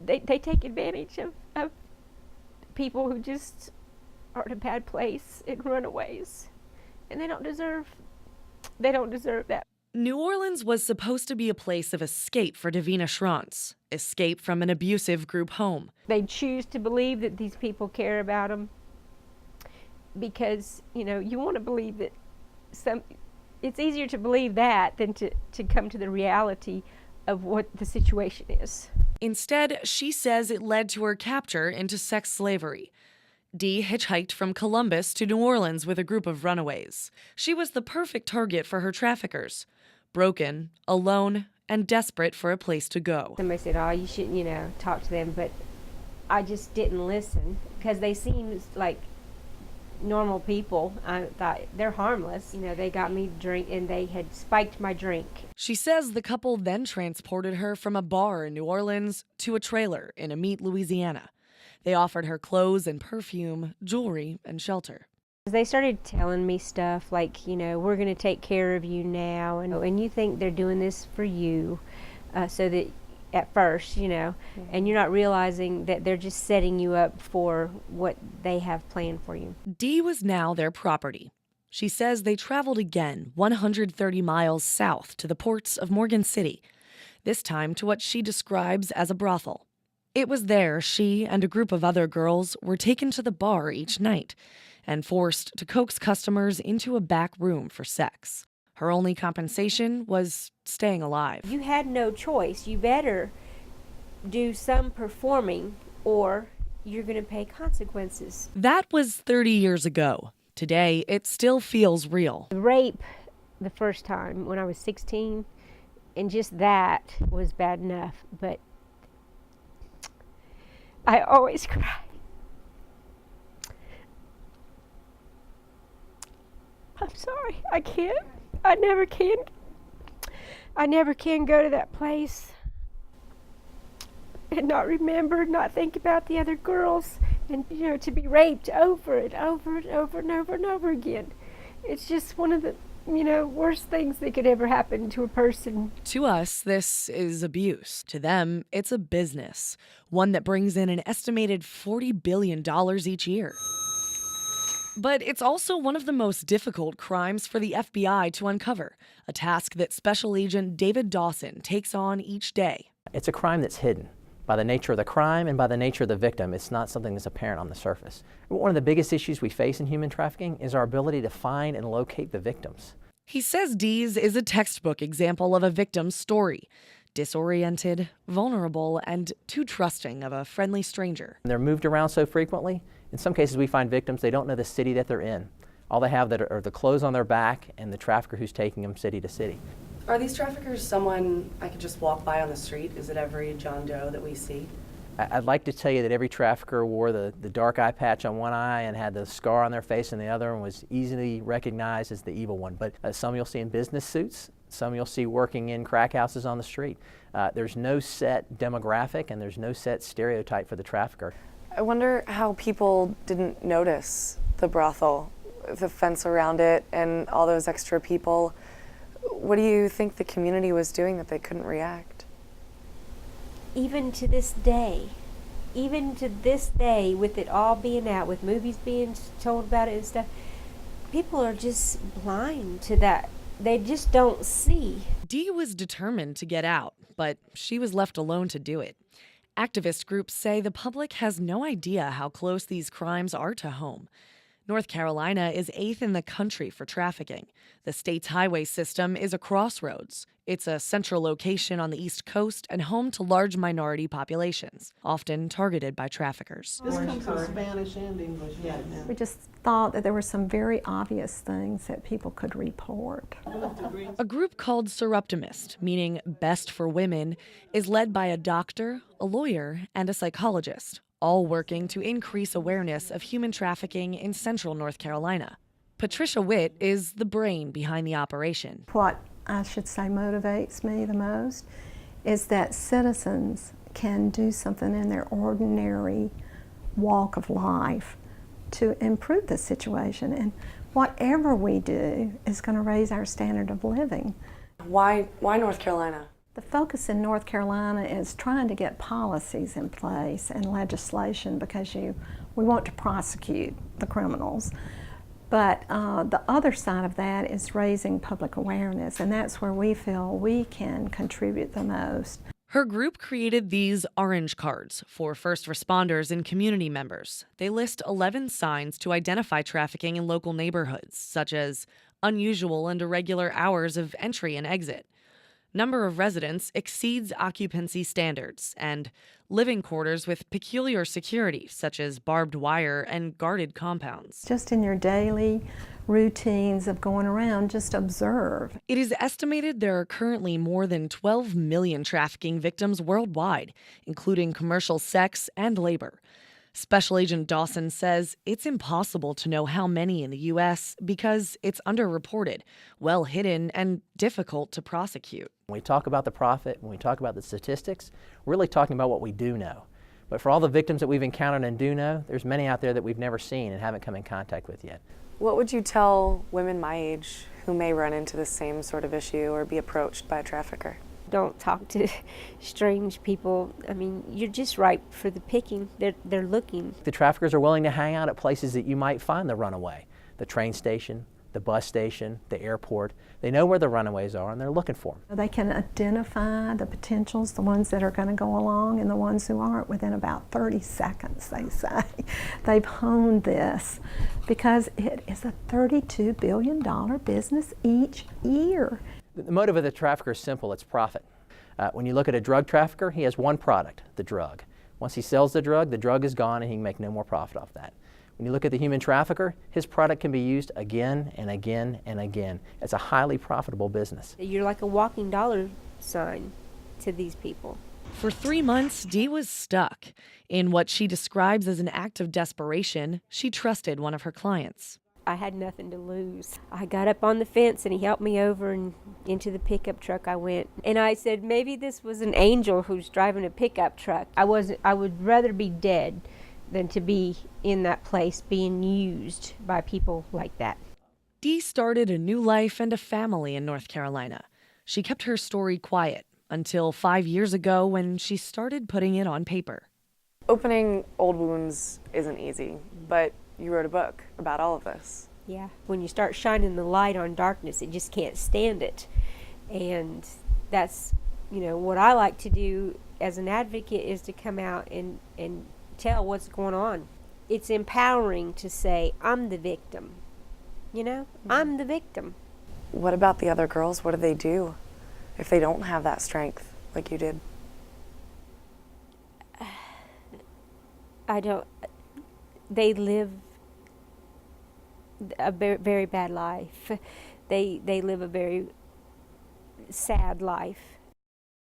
they take advantage of people who just are in a bad place and runaways, and they don't deserve that. New Orleans was supposed to be a place of escape for Davina Schrantz, escape from an abusive group home. They choose to believe that these people care about them because, you want to believe that it's easier to believe that than to come to the reality of what the situation is. Instead, she says it led to her capture into sex slavery. Dee hitchhiked from Columbus to New Orleans with a group of runaways. She was the perfect target for her traffickers. Broken, alone, and desperate for a place to go. Somebody said, oh, you shouldn't, talk to them, but I just didn't listen because they seemed like normal people. I thought they're harmless. They got me to drink and they had spiked my drink. She says the couple then transported her from a bar in New Orleans to a trailer in Amite, Louisiana. They offered her clothes and perfume, jewelry, and shelter. They started telling me stuff like, we're going to take care of you now, and you think they're doing this for you, so that at first, and you're not realizing that they're just setting you up for what they have planned for you. Dee was now their property. She says they traveled again 130 miles south to the ports of Morgan City, this time to what she describes as a brothel. It was there she and a group of other girls were taken to the bar each night and forced to coax customers into a back room for sex. Her only compensation was staying alive. You had no choice. You better do some performing or you're going to pay consequences. That was 30 years ago. Today, it still feels real. The rape the first time when I was 16, and just that was bad enough, but I always cry. I'm sorry, I can't. I never can. I never can go to that place and not remember, not think about the other girls, and to be raped over and over and over and over and over again. It's just one of the worst things that could ever happen to a person. To us, this is abuse. To them, it's a business, one that brings in an estimated $40 billion each year. But it's also one of the most difficult crimes for the FBI to uncover, a task that Special Agent David Dawson takes on each day. It's a crime that's hidden by the nature of the crime and by the nature of the victim. It's not something that's apparent on the surface. One of the biggest issues we face in human trafficking is our ability to find and locate the victims. He says Dee's is a textbook example of a victim's story. Disoriented, vulnerable, and too trusting of a friendly stranger. They're moved around so frequently. In some cases we find victims, they don't know the city that they're in. All they have are the clothes on their back and the trafficker who's taking them city to city. Are these traffickers someone I could just walk by on the street? Is it every John Doe that we see? I'd like to tell you that every trafficker wore the dark eye patch on one eye and had the scar on their face on the other and was easily recognized as the evil one. But some you'll see in business suits, some you'll see working in crack houses on the street. There's no set demographic and there's no set stereotype for the trafficker. I wonder how people didn't notice the brothel, the fence around it, and all those extra people. What do you think the community was doing that they couldn't react? Even to this day, with it all being out, with movies being told about it and stuff, people are just blind to that. They just don't see. Dee was determined to get out, but she was left alone to do it. Activist groups say the public has no idea how close these crimes are to home. North Carolina is 8th in the country for trafficking. The state's highway system is a crossroads. It's a central location on the East Coast and home to large minority populations, often targeted by traffickers. This comes in Spanish and English right now. We just thought that there were some very obvious things that people could report. A group called Surreptimist, meaning best for women, is led by a doctor, a lawyer, and a psychologist, all working to increase awareness of human trafficking in central North Carolina. Patricia Witt is the brain behind the operation. What I should say motivates me the most is that citizens can do something in their ordinary walk of life to improve the situation, and whatever we do is going to raise our standard of living. Why North Carolina? The focus in North Carolina is trying to get policies in place and legislation because we want to prosecute the criminals. But the other side of that is raising public awareness, and that's where we feel we can contribute the most. Her group created these orange cards for first responders and community members. They list 11 signs to identify trafficking in local neighborhoods, such as unusual and irregular hours of entry and exit, number of residents exceeds occupancy standards, and living quarters with peculiar security, such as barbed wire and guarded compounds. Just in your daily routines of going around, just observe. It is estimated there are currently more than 12 million trafficking victims worldwide, including commercial sex and labor. Special Agent Dawson says it's impossible to know how many in the U.S. because it's underreported, well hidden, and difficult to prosecute. When we talk about the profit, when we talk about the statistics, we're really talking about what we do know. But for all the victims that we've encountered and do know, there's many out there that we've never seen and haven't come in contact with yet. What would you tell women my age who may run into the same sort of issue or be approached by a trafficker? Don't talk to strange people. I mean, you're just ripe for the picking. They're looking. The traffickers are willing to hang out at places that you might find the runaway. The train station, the bus station, the airport. They know where the runaways are and they're looking for them. They can identify the potentials, the ones that are going to go along and the ones who aren't within about 30 seconds, they say. They've honed this because it is a $32 billion business each year. The motive of the trafficker is simple, it's profit. When you look at a drug trafficker, he has one product, the drug. Once he sells the drug is gone and he can make no more profit off that. When you look at the human trafficker, his product can be used again and again and again. It's a highly profitable business. You're like a walking dollar sign to these people. For 3 months, Dee was stuck. In what she describes as an act of desperation, she trusted one of her clients. I had nothing to lose. I got up on the fence and he helped me over and into the pickup truck I went. And I said, maybe this was an angel who's driving a pickup truck. I would rather be dead than to be in that place being used by people like that. Dee started a new life and a family in North Carolina. She kept her story quiet until 5 years ago when she started putting it on paper. Opening old wounds isn't easy, but you wrote a book about all of this. Yeah, when you start shining the light on darkness, it just can't stand it. And that's, what I like to do as an advocate is to come out and tell what's going on. It's empowering to say, I'm the victim. I'm the victim. What about the other girls? What do they do if they don't have that strength like you did? They live a very bad life. They live a very sad life.